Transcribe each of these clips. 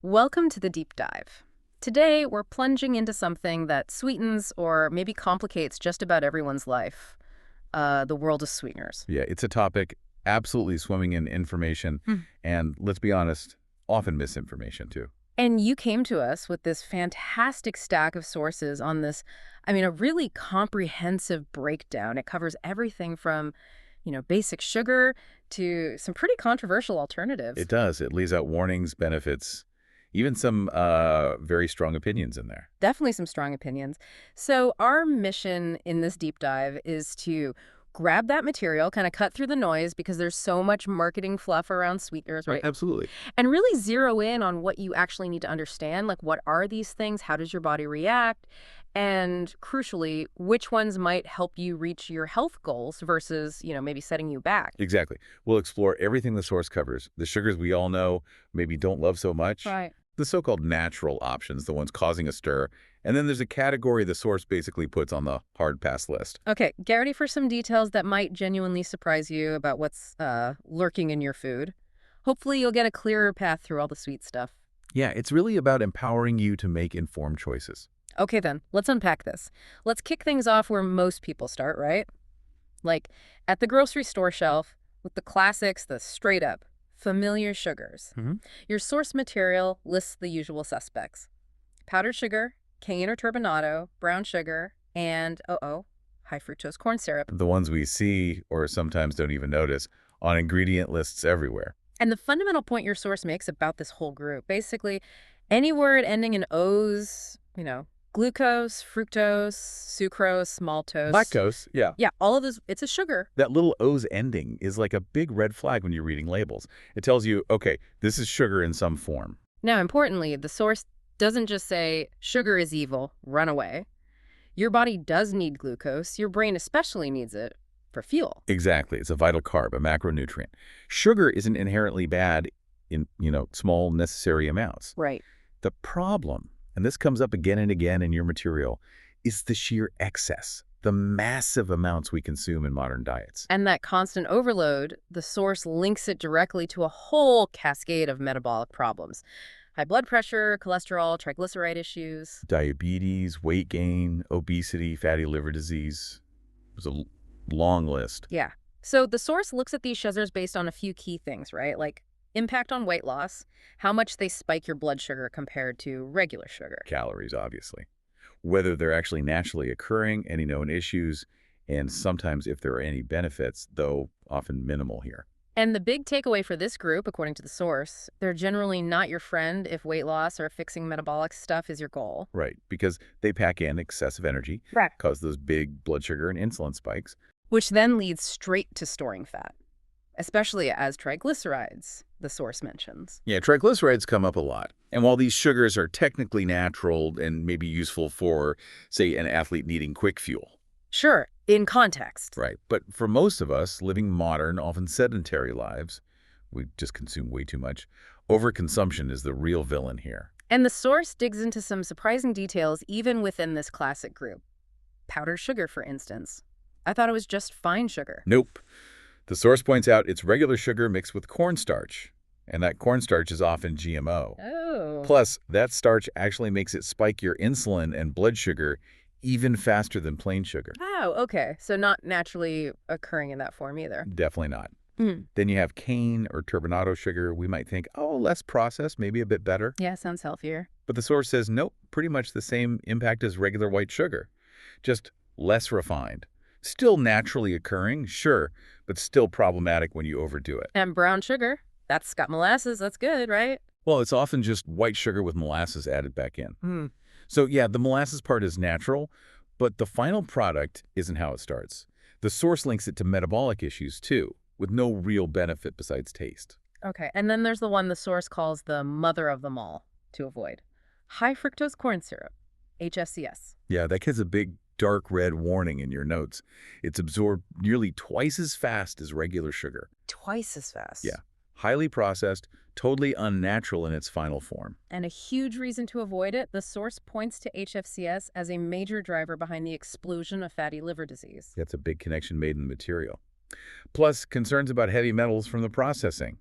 Welcome to the deep dive. Today, we're plunging into something that sweetens or maybe complicates just about everyone's life, the world of sweeteners. Yeah, it's a topic absolutely swimming in information Hmm. and, let's be honest, often misinformation too. And you came to us with this fantastic stack of sources on this, a really comprehensive breakdown. It covers everything from, basic sugar to some pretty controversial alternatives. It does. It leaves out warnings, benefits, even some very strong opinions in there. Definitely some strong opinions. So our mission in this deep dive is to grab that material, kind of cut through the noise because there's so much marketing fluff around sweeteners, right? Absolutely. And really zero in on what you actually need to understand. Like, what are these things? How does your body react? And crucially, which ones might help you reach your health goals versus, maybe setting you back. Exactly. We'll explore everything the source covers, the sugars we all know, maybe don't love so much, Right. the so-called natural options, the ones causing a stir, and then there's a category the source basically puts on the hard pass list. Okay, get ready for some details that might genuinely surprise you about what's lurking in your food. Hopefully, you'll get a clearer path through all the sweet stuff. Yeah, it's really about empowering you to make informed choices. Okay, then, let's unpack this. Let's kick things off where most people start, right? Like at the grocery store shelf with the classics, the straight up, familiar sugars. Mm-hmm. Your source material lists the usual suspects: powdered sugar, cane or turbinado, brown sugar, and, high fructose corn syrup. The ones we see or sometimes don't even notice on ingredient lists everywhere. And the fundamental point your source makes about this whole group, basically, any word ending in O's, glucose, fructose, sucrose, maltose. Lactose, yeah. Yeah, all of this, it's a sugar. That little O's ending is like a big red flag when you're reading labels. It tells you, okay, this is sugar in some form. Now, importantly, the source doesn't just say, sugar is evil, run away. Your body does need glucose. Your brain especially needs it for fuel. Exactly. It's a vital carb, a macronutrient. Sugar isn't inherently bad in, small necessary amounts. Right. The problem, and this comes up again and again in your material, is the sheer excess, the massive amounts we consume in modern diets. And that constant overload, the source links it directly to a whole cascade of metabolic problems: high blood pressure, cholesterol, triglyceride issues. Diabetes, weight gain, obesity, fatty liver disease. It was a long list. Yeah. So the source looks at these sugars based on a few key things, right? Like impact on weight loss, how much they spike your blood sugar compared to regular sugar. Calories, obviously. Whether they're actually naturally occurring, any known issues, and sometimes if there are any benefits, though often minimal here. And the big takeaway for this group, according to the source, they're generally not your friend if weight loss or fixing metabolic stuff is your goal. Right, because they pack in excessive energy, Right. cause those big blood sugar and insulin spikes. Which then leads straight to storing fat, especially as triglycerides, the source mentions. Yeah, triglycerides come up a lot. And while these sugars are technically natural and maybe useful for, say, an athlete needing quick fuel, Sure, in context. right? But for most of us living modern, often sedentary lives, we just consume way too much. Overconsumption is the real villain here. And the source digs into some surprising details even within this classic group. Powdered sugar, for instance. I thought it was just fine sugar. Nope. The source points out it's regular sugar mixed with cornstarch, and that cornstarch is often GMO. Oh. Plus, that starch actually makes it spike your insulin and blood sugar even faster than plain sugar. Oh, okay. So not naturally occurring in that form either. Definitely not. Mm. Then you have cane or turbinado sugar. We might think, oh, less processed, maybe a bit better. Yeah, sounds healthier. But the source says, nope, pretty much the same impact as regular white sugar, just less refined. Still naturally occurring, sure, but still problematic when you overdo it. And brown sugar, that's got molasses. That's good, right? Well, it's often just white sugar with molasses added back in. So yeah, the molasses part is natural, but the final product isn't how it starts. The source links it to metabolic issues too, with no real benefit besides taste. Okay, and then there's the one the source calls the mother of them all to avoid: high fructose corn syrup, HFCS. Yeah, that gets a big dark red warning in your notes. It's absorbed nearly twice as fast as regular sugar. Twice as fast. Yeah, highly processed, totally unnatural in its final form. And a huge reason to avoid it, the source points to HFCS as a major driver behind the explosion of fatty liver disease. That's a big connection made in the material. Plus, concerns about heavy metals from the processing.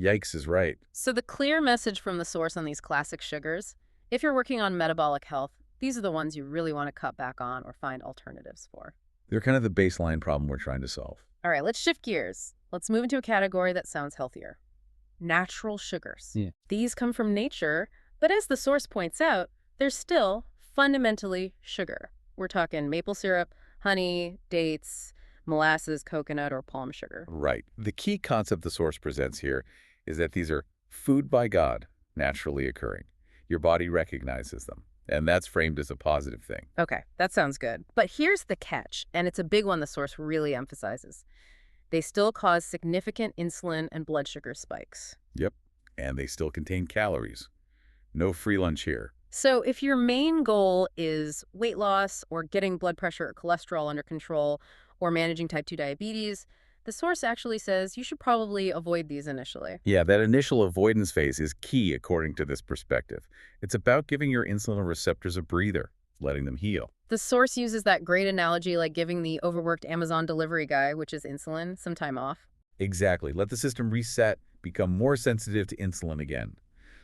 Yikes is right. So the clear message from the source on these classic sugars, if you're working on metabolic health, these are the ones you really want to cut back on or find alternatives for. They're kind of the baseline problem we're trying to solve. All right, let's shift gears. Let's move into a category that sounds healthier. Natural sugars. Yeah. These come from nature, but as the source points out, they're still fundamentally sugar. We're talking maple syrup, honey, dates, molasses, coconut, or palm sugar. Right. The key concept the source presents here is that these are food by God, naturally occurring. Your body recognizes them, and that's framed as a positive thing. Okay, that sounds good. But here's the catch, and it's a big one the source really emphasizes. They still cause significant insulin and blood sugar spikes. Yep. And they still contain calories. No free lunch here. So if your main goal is weight loss or getting blood pressure or cholesterol under control or managing type 2 diabetes, the source actually says you should probably avoid these initially. Yeah, that initial avoidance phase is key according to this perspective. It's about giving your insulin receptors a breather, letting them heal. The source uses that great analogy like giving the overworked Amazon delivery guy, which is insulin, some time off. Exactly. Let the system reset, become more sensitive to insulin again.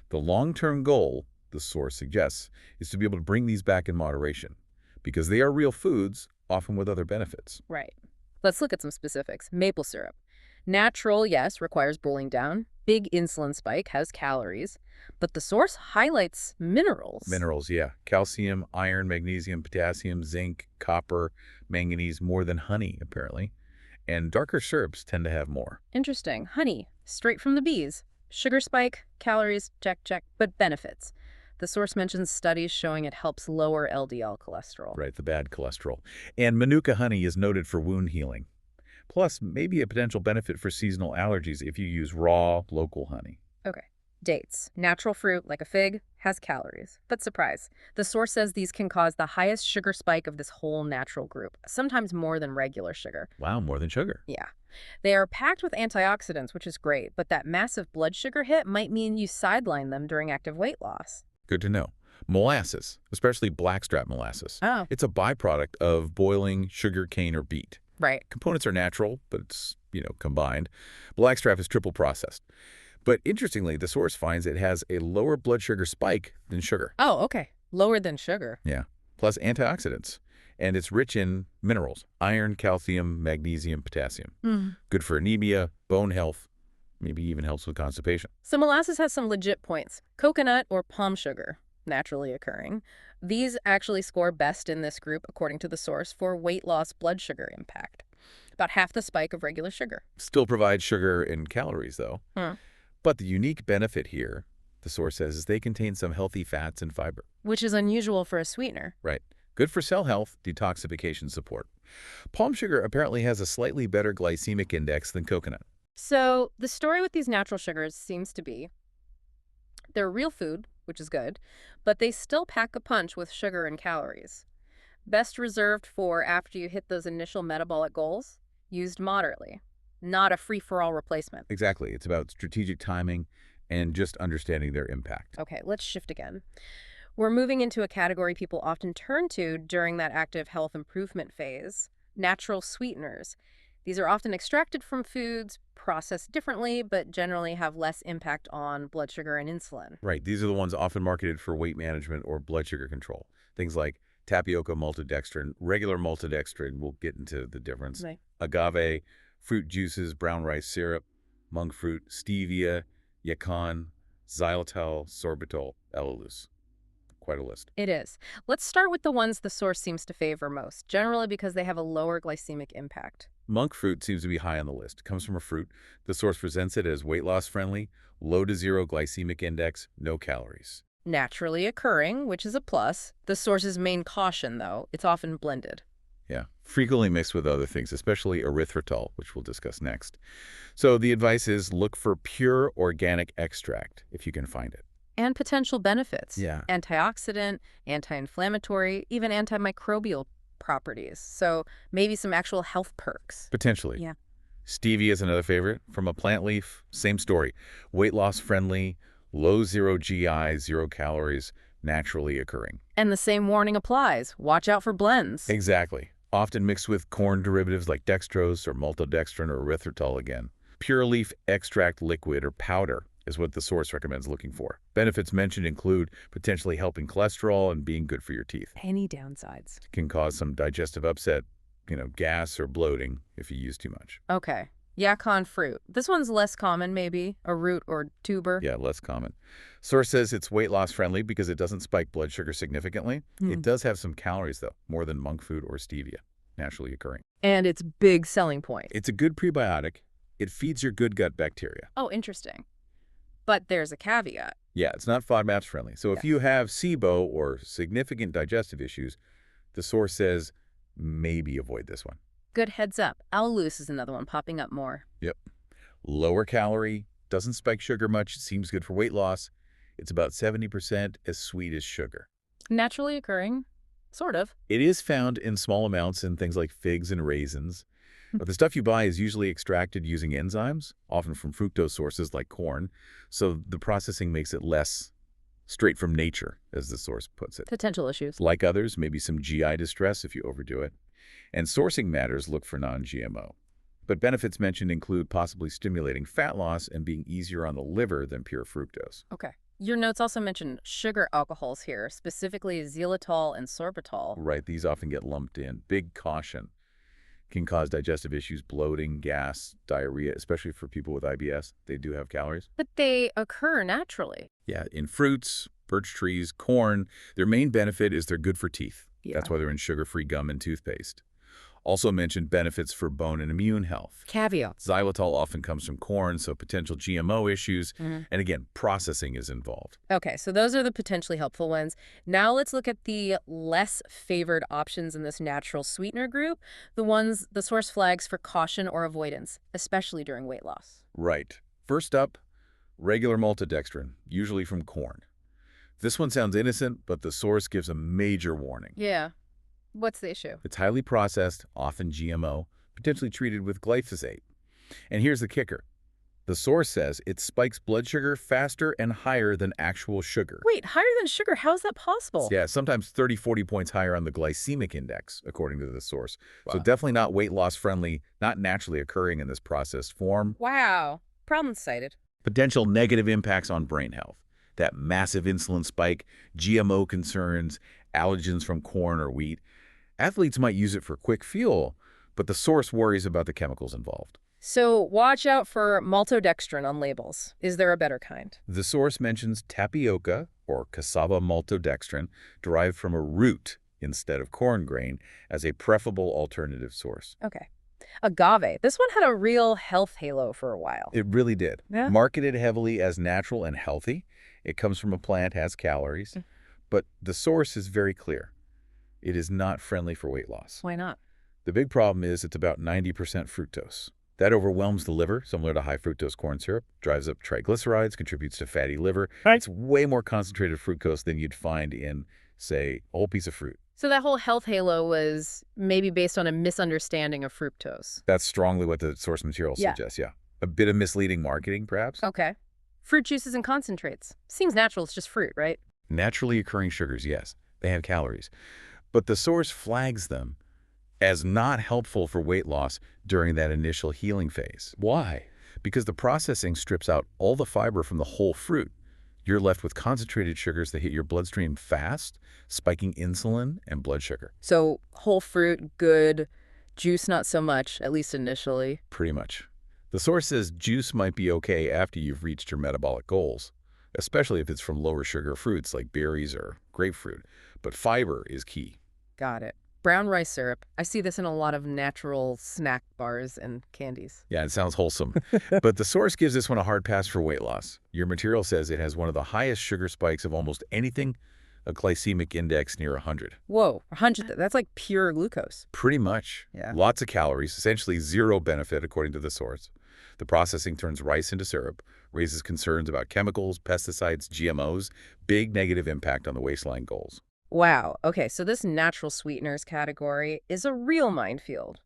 The long-term goal, the source suggests, is to be able to bring these back in moderation, because they are real foods, often with other benefits. Right. Let's look at some specifics. Maple syrup. Natural, yes, requires boiling down. Big insulin spike, has calories. But the source highlights minerals. Minerals, yeah. Calcium, iron, magnesium, potassium, zinc, copper, manganese, more than honey, apparently. And darker syrups tend to have more. Interesting. Honey, straight from the bees. Sugar spike, calories, check, check, but benefits. The source mentions studies showing it helps lower LDL cholesterol. Right, the bad cholesterol. And Manuka honey is noted for wound healing. Plus, maybe a potential benefit for seasonal allergies if you use raw, local honey. Okay. Dates. Natural fruit, like a fig, has calories. But surprise, the source says these can cause the highest sugar spike of this whole natural group, sometimes more than regular sugar. Wow, more than sugar. Yeah. They are packed with antioxidants, which is great, but that massive blood sugar hit might mean you sideline them during active weight loss. Good to know. Molasses, especially blackstrap molasses. Oh. It's a byproduct of boiling sugar cane or beet. Right. Components are natural, but it's, combined. Blackstrap is triple processed. But interestingly, the source finds it has a lower blood sugar spike than sugar. Oh, okay. Lower than sugar. Yeah. Plus antioxidants. And it's rich in minerals, iron, calcium, magnesium, potassium. Good for anemia, bone health, maybe even helps with constipation. So molasses has some legit points. Coconut or palm sugar, naturally occurring. These actually score best in this group, according to the source, for weight loss blood sugar impact. About half the spike of regular sugar. Still provides sugar and calories, though. But the unique benefit here, the source says, is they contain some healthy fats and fiber. Which is unusual for a sweetener. Right. Good for cell health, detoxification support. Palm sugar apparently has a slightly better glycemic index than coconut. So the story with these natural sugars seems to be they're real food, which is good, but they still pack a punch with sugar and calories. Best reserved for after you hit those initial metabolic goals, used moderately, not a free-for-all replacement. Exactly. It's about strategic timing and just understanding their impact. Okay, let's shift again. We're moving into a category people often turn to during that active health improvement phase, natural sweeteners. These are often extracted from foods, processed differently, but generally have less impact on blood sugar and insulin. Right. These are the ones often marketed for weight management or blood sugar control. Things like tapioca maltodextrin, regular maltodextrin, we'll get into the difference, Right. agave, fruit juices, brown rice syrup, monk fruit, stevia, yakan, xylitol, sorbitol, allulose. Quite a list. It is. Let's start with the ones the source seems to favor most, generally because they have a lower glycemic impact. Monk fruit seems to be high on the list. It comes from a fruit. The source presents it as weight loss friendly, low to zero glycemic index, no calories. Naturally occurring, which is a plus. The source's main caution, though, it's often blended. Yeah, frequently mixed with other things, especially erythritol, which we'll discuss next. So the advice is look for pure organic extract if you can find it. And potential benefits. Yeah. Antioxidant, anti-inflammatory, even antimicrobial properties. So maybe some actual health perks. Potentially. Yeah. Stevia is another favorite. From a plant leaf, same story. Weight loss friendly, low zero GI, 0 calories, naturally occurring. And the same warning applies. Watch out for blends. Exactly. Often mixed with corn derivatives like dextrose or maltodextrin or erythritol again. Pure leaf extract liquid or powder is what the source recommends looking for. Benefits mentioned include potentially helping cholesterol and being good for your teeth. Any downsides? Can cause some digestive upset, gas or bloating if you use too much. Okay. Yacon fruit. This one's less common, maybe. A root or tuber. Yeah, less common. Source says it's weight loss friendly because it doesn't spike blood sugar significantly. It does have some calories, though, more than monk food or stevia, naturally occurring. And its big selling point. It's a good prebiotic. It feeds your good gut bacteria. Oh, interesting. But there's a caveat. Yeah, it's not FODMAPs friendly. So if you have SIBO or significant digestive issues, the source says maybe avoid this one. Good heads up. Allulose is another one popping up more. Yep. Lower calorie, doesn't spike sugar much, seems good for weight loss. It's about 70% as sweet as sugar. Naturally occurring, sort of. It is found in small amounts in things like figs and raisins. But the stuff you buy is usually extracted using enzymes, often from fructose sources like corn. So the processing makes it less straight from nature, as the source puts it. Potential issues. Like others, maybe some GI distress if you overdo it. And sourcing matters look for non-GMO. But benefits mentioned include possibly stimulating fat loss and being easier on the liver than pure fructose. Okay. Your notes also mention sugar alcohols here, specifically xylitol and sorbitol. Right, these often get lumped in. Big caution. Can cause digestive issues, bloating, gas, diarrhea, especially for people with IBS. They do have calories. But they occur naturally. Yeah, in fruits, birch trees, corn. Their main benefit is they're good for teeth. Yeah. That's why they're in sugar-free gum and toothpaste. Also mentioned benefits for bone and immune health. Caveats. Xylitol often comes from corn, so potential GMO issues. And again, processing is involved. Okay, so those are the potentially helpful ones. Now let's look at the less favored options in this natural sweetener group, the ones the source flags for caution or avoidance, especially during weight loss. Right. First up, regular maltodextrin, usually from corn. This one sounds innocent, but the source gives a major warning. Yeah. What's the issue? It's highly processed, often GMO, potentially treated with glyphosate. And here's the kicker. The source says it spikes blood sugar faster and higher than actual sugar. Wait, higher than sugar? How is that possible? Yeah, sometimes 30, 40 points higher on the glycemic index, according to the source. Wow. So definitely not weight loss friendly, not naturally occurring in this processed form. Wow. Problem cited. Potential negative impacts on brain health. That massive insulin spike, GMO concerns, allergens from corn or wheat. Athletes might use it for quick fuel, but the source worries about the chemicals involved. So watch out for maltodextrin on labels. Is there a better kind? The source mentions tapioca, or cassava maltodextrin, derived from a root instead of corn grain, as a preferable alternative source. Okay. Agave. This one had a real health halo for a while. It really did. Yeah. Marketed heavily as natural and healthy. It comes from a plant, has calories. But the source is very clear. It is not friendly for weight loss. Why not? The big problem is it's about 90% fructose. That overwhelms the liver, similar to high-fructose corn syrup, drives up triglycerides, contributes to fatty liver. Right. It's way more concentrated fructose than you'd find in, say, a whole piece of fruit. So that whole health halo was maybe based on a misunderstanding of fructose. That's strongly what the source material suggests, yeah. A bit of misleading marketing, perhaps? Okay. Fruit juices and concentrates. Seems natural, it's just fruit, right? Naturally occurring sugars, yes. They have calories. But the source flags them as not helpful for weight loss during that initial healing phase. Why? Because the processing strips out all the fiber from the whole fruit. You're left with concentrated sugars that hit your bloodstream fast, spiking insulin and blood sugar. So whole fruit, good. Juice, not so much, at least initially. Pretty much. The source says juice might be okay after you've reached your metabolic goals, especially if it's from lower sugar fruits like berries or grapefruit. But fiber is key. Got it. Brown rice syrup. I see this in a lot of natural snack bars and candies. Yeah, it sounds wholesome. But the source gives this one a hard pass for weight loss. Your material says it has one of the highest sugar spikes of almost anything, a glycemic index near 100. Whoa, 100. That's like pure glucose. Pretty much. Yeah. Lots of calories, essentially zero benefit according to the source. The processing turns rice into syrup, raises concerns about chemicals, pesticides, GMOs, big negative impact on the waistline goals. Wow. Okay, so this natural sweeteners category is a real minefield.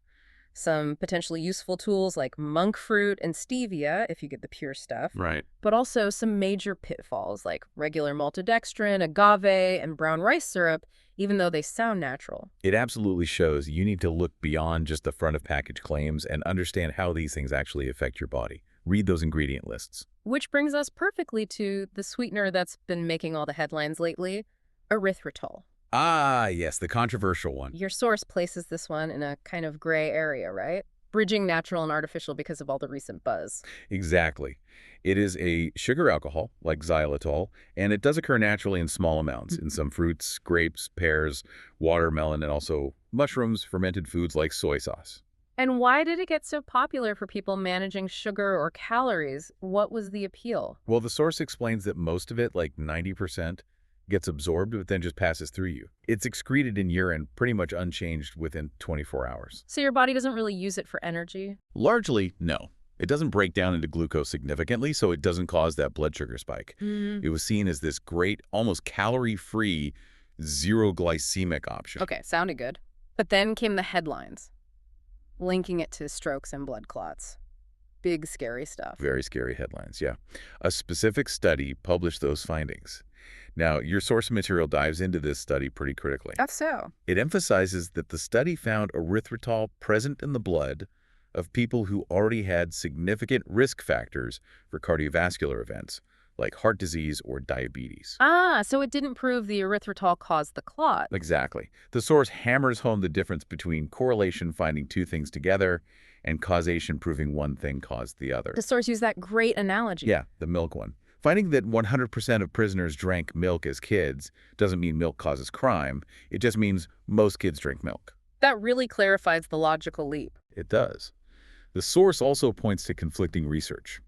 some potentially useful tools like monk fruit and stevia, if you get the pure stuff, Right. but also some major pitfalls like regular maltodextrin, agave, and brown rice syrup, even though they sound natural. It absolutely shows you need to look beyond just the front of package claims and understand how these things actually affect your body. Read those ingredient lists. Which brings us perfectly to the sweetener that's been making all the headlines lately, erythritol. Ah, yes, the controversial one. Your source places this one in a kind of gray area, right? Bridging natural and artificial because of all the recent buzz. Exactly. It is a sugar alcohol, like xylitol, and it does occur naturally in small amounts in some fruits, grapes, pears, watermelon, and also mushrooms, fermented foods like soy sauce. And why did it get so popular for people managing sugar or calories? What was the appeal? Well, the source explains that most of it, like 90%, gets absorbed but then just passes through you. It's excreted in urine pretty much unchanged within 24 hours. So your body doesn't really use it for energy? Largely, no. It doesn't break down into glucose significantly, so it doesn't cause that blood sugar spike. It was seen as this great, almost calorie-free, zero glycemic option. Okay, sounded good. But then came the headlines, linking it to strokes and blood clots. Big, scary stuff. Very scary headlines, yeah. A specific study published those findings. Now, your source material dives into this study pretty critically. That's so. It emphasizes that the study found erythritol present in the blood of people who already had significant risk factors for cardiovascular events, like heart disease or diabetes. Ah, so it didn't prove the erythritol caused the clot. Exactly. The source hammers home the difference between correlation finding two things together and causation proving one thing caused the other. The source used that great analogy. Yeah, the milk one. Finding that 100% of prisoners drank milk as kids doesn't mean milk causes crime. It just means most kids drink milk. That really clarifies the logical leap. It does. The source also points to conflicting research.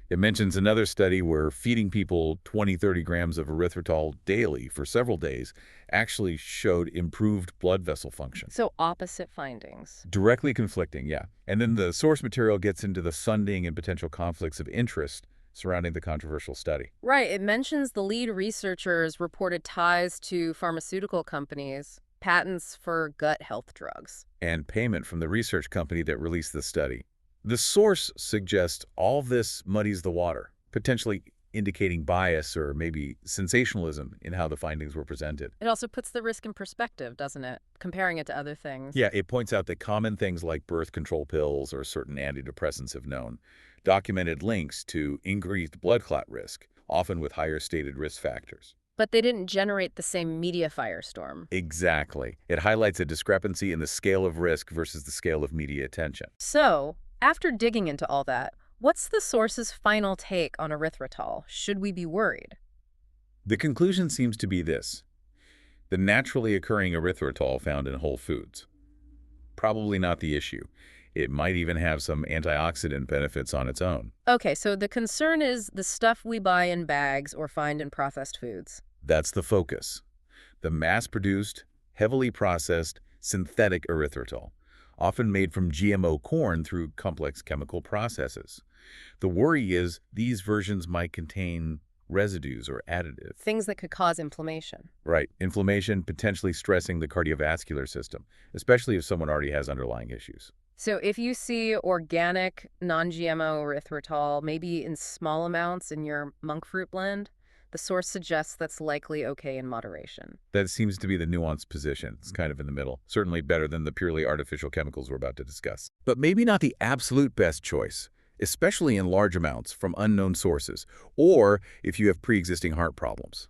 It mentions another study where feeding people 20-30 grams of erythritol daily for several days actually showed improved blood vessel function. So opposite findings. Directly conflicting, yeah. And then the source material gets into the funding and potential conflicts of interest surrounding the controversial study. Right. It mentions the lead researchers reported ties to pharmaceutical companies, patents for gut health drugs. And payment from the research company that released the study. The source suggests all this muddies the water, potentially indicating bias or maybe sensationalism in how the findings were presented. It also puts the risk in perspective, doesn't it? Comparing it to other things. Yeah, it points out that common things like birth control pills or certain antidepressants have known documented links to increased blood clot risk, often with higher stated risk factors. But they didn't generate the same media firestorm. Exactly. It highlights a discrepancy in the scale of risk versus the scale of media attention. So, after digging into all that, what's the source's final take on erythritol? Should we be worried? The conclusion seems to be this: the naturally occurring erythritol found in whole foods. Probably not the issue. It might even have some antioxidant benefits on its own. Okay, so the concern is the stuff we buy in bags or find in processed foods. That's the focus. The mass-produced, heavily processed, synthetic erythritol, often made from GMO corn through complex chemical processes. The worry is these versions might contain residues or additives. Things that could cause inflammation. Right. Inflammation, potentially stressing the cardiovascular system, especially if someone already has underlying issues. So if you see organic, non-GMO erythritol, maybe in small amounts in your monk fruit blend, the source suggests that's likely okay in moderation. That seems to be the nuanced position. It's kind of in the middle. Certainly better than the purely artificial chemicals we're about to discuss. But maybe not the absolute best choice, especially in large amounts from unknown sources, or if you have pre-existing heart problems.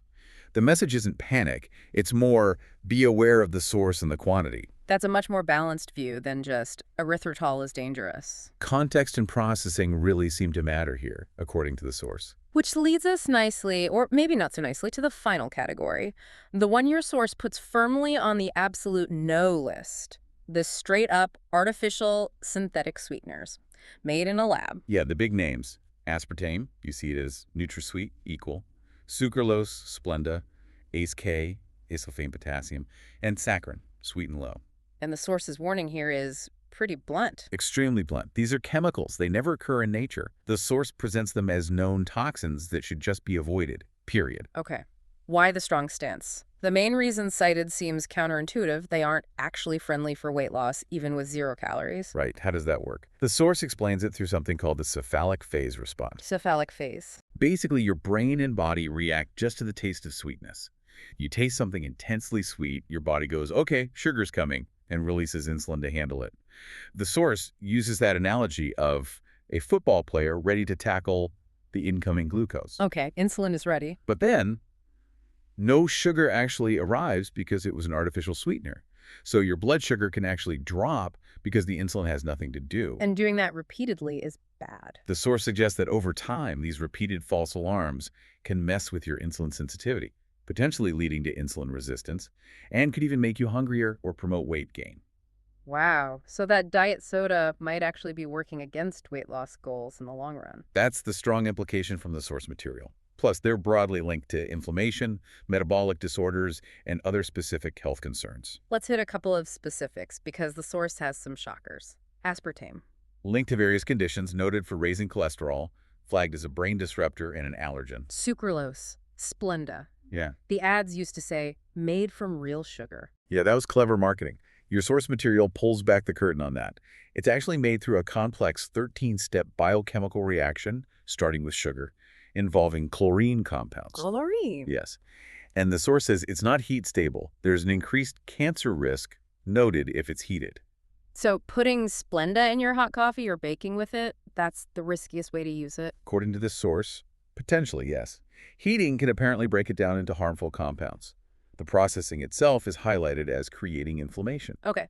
The message isn't panic. It's more, be aware of the source and the quantity. That's a much more balanced view than just erythritol is dangerous. Context and processing really seem to matter here, according to the source. Which leads us nicely, or maybe not so nicely, to the final category. The one your source puts firmly on the absolute no list. The straight-up artificial synthetic sweeteners, made in a lab. Yeah, the big names. Aspartame, you see it as NutraSweet, equal. Sucralose, Splenda. ACE-K, acyl potassium. And saccharin, sweet and low. And the source's warning here is pretty blunt. Extremely blunt. These are chemicals. They never occur in nature. The source presents them as known toxins that should just be avoided, period. Okay. Why the strong stance? The main reason cited seems counterintuitive. They aren't actually friendly for weight loss, even with 0 calories. Right, how does that work? The source explains it through something called the cephalic phase response. Cephalic phase. Basically, your brain and body react just to the taste of sweetness. You taste something intensely sweet, your body goes, okay, sugar's coming, and releases insulin to handle it. The source uses that analogy of a football player ready to tackle the incoming glucose. Okay, insulin is ready. But then, no sugar actually arrives because it was an artificial sweetener. So your blood sugar can actually drop because the insulin has nothing to do. And doing that repeatedly is bad. The source suggests that over time, these repeated false alarms can mess with your insulin sensitivity, potentially leading to insulin resistance, and could even make you hungrier or promote weight gain. Wow. So that diet soda might actually be working against weight loss goals in the long run. That's the strong implication from the source material. Plus, they're broadly linked to inflammation, metabolic disorders, and other specific health concerns. Let's hit a couple of specifics because the source has some shockers. Aspartame. Linked to various conditions noted for raising cholesterol, flagged as a brain disruptor and an allergen. Sucralose. Splenda. Yeah. The ads used to say, made from real sugar. Yeah, that was clever marketing. Your source material pulls back the curtain on that. It's actually made through a complex 13-step biochemical reaction, starting with sugar, involving chlorine compounds. Chlorine? Yes. And the source says it's not heat stable. There's an increased cancer risk noted if it's heated. So putting Splenda in your hot coffee or baking with it, that's the riskiest way to use it? According to this source, potentially, yes. Heating can apparently break it down into harmful compounds. The processing itself is highlighted as creating inflammation. Okay.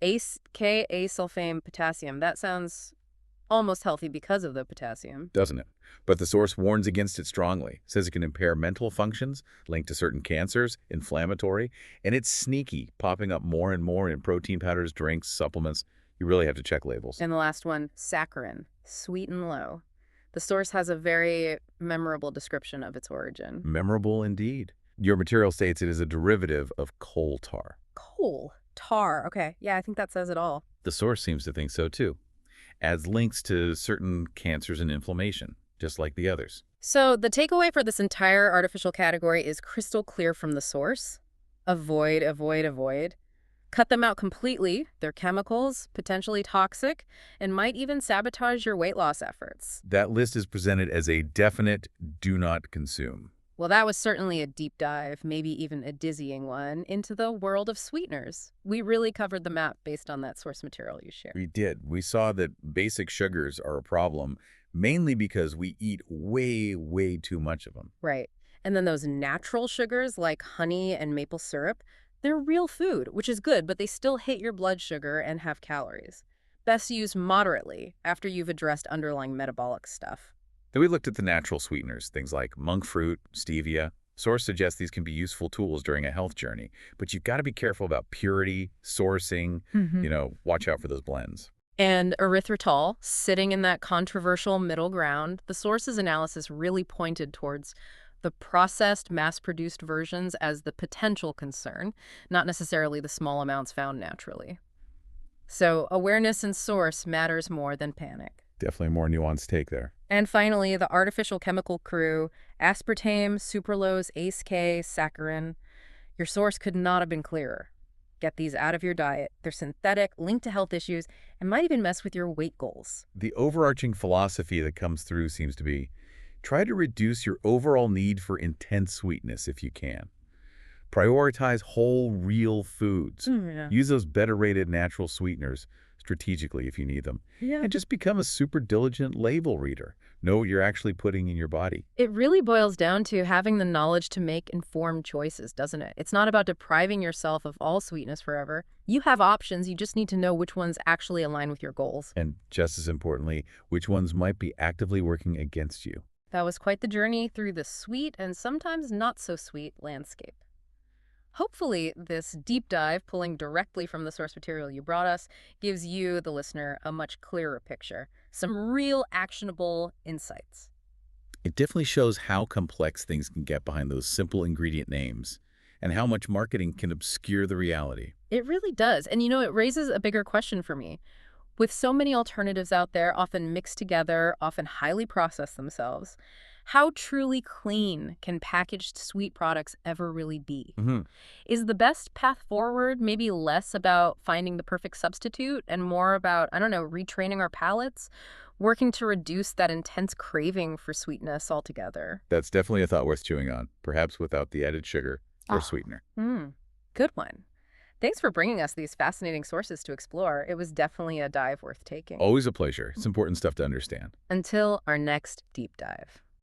K-asulfame potassium. That sounds almost healthy because of the potassium. Doesn't it? But the source warns against it strongly, says it can impair mental functions, linked to certain cancers, inflammatory, and it's sneaky, popping up more and more in protein powders, drinks, supplements. You really have to check labels. And the last one, saccharin, sweet and low. The source has a very memorable description of its origin. Memorable indeed. Your material states it is a derivative of coal tar. Coal tar. Okay, yeah, I think that says it all. The source seems to think so too. Adds links to certain cancers and inflammation, just like the others. So the takeaway for this entire artificial category is crystal clear from the source. Avoid, avoid, avoid. Cut them out completely. They're chemicals, potentially toxic, and might even sabotage your weight loss efforts. That list is presented as a definite do not consume. Well, that was certainly a deep dive, maybe even a dizzying one, into the world of sweeteners. We really covered the map based on that source material you shared. We did. We saw that basic sugars are a problem, mainly because we eat way, way too much of them. Right. And then those natural sugars like honey and maple syrup, they're real food, which is good, but they still hit your blood sugar and have calories. Best used moderately after you've addressed underlying metabolic stuff. Then we looked at the natural sweeteners, things like monk fruit, stevia. Source suggests these can be useful tools during a health journey, but you've got to be careful about purity, sourcing, watch out for those blends. And erythritol, sitting in that controversial middle ground, the source's analysis really pointed towards the processed, mass-produced versions as the potential concern, not necessarily the small amounts found naturally. So awareness and source matters more than panic. Definitely a more nuanced take there. And finally, the artificial chemical crew, aspartame, sucralose, ACE-K, saccharin. Your source could not have been clearer. Get these out of your diet. They're synthetic, linked to health issues, and might even mess with your weight goals. The overarching philosophy that comes through seems to be, try to reduce your overall need for intense sweetness if you can. Prioritize whole, real foods. Use those better-rated natural sweeteners strategically if you need them. And just become a super diligent label reader. Know what you're actually putting in your body. It really boils down to having the knowledge to make informed choices, doesn't it? It's not about depriving yourself of all sweetness forever. You have options. You just need to know which ones actually align with your goals. And just as importantly, which ones might be actively working against you. That was quite the journey through the sweet and sometimes not so sweet landscape. Hopefully, this deep dive, pulling directly from the source material you brought us, gives you, the listener, a much clearer picture. Some real actionable insights. It definitely shows how complex things can get behind those simple ingredient names and how much marketing can obscure the reality. It really does. And it raises a bigger question for me. With so many alternatives out there, often mixed together, often highly processed themselves, How truly clean can packaged sweet products ever really be? Hmm. Is the best path forward maybe less about finding the perfect substitute and more about, I don't know, retraining our palates, working to reduce that intense craving for sweetness altogether? That's definitely a thought worth chewing on, perhaps without the added sugar or Oh, sweetener. good one. Thanks for bringing us these fascinating sources to explore. It was definitely a dive worth taking. Always a pleasure. It's important stuff to understand. Until our next deep dive.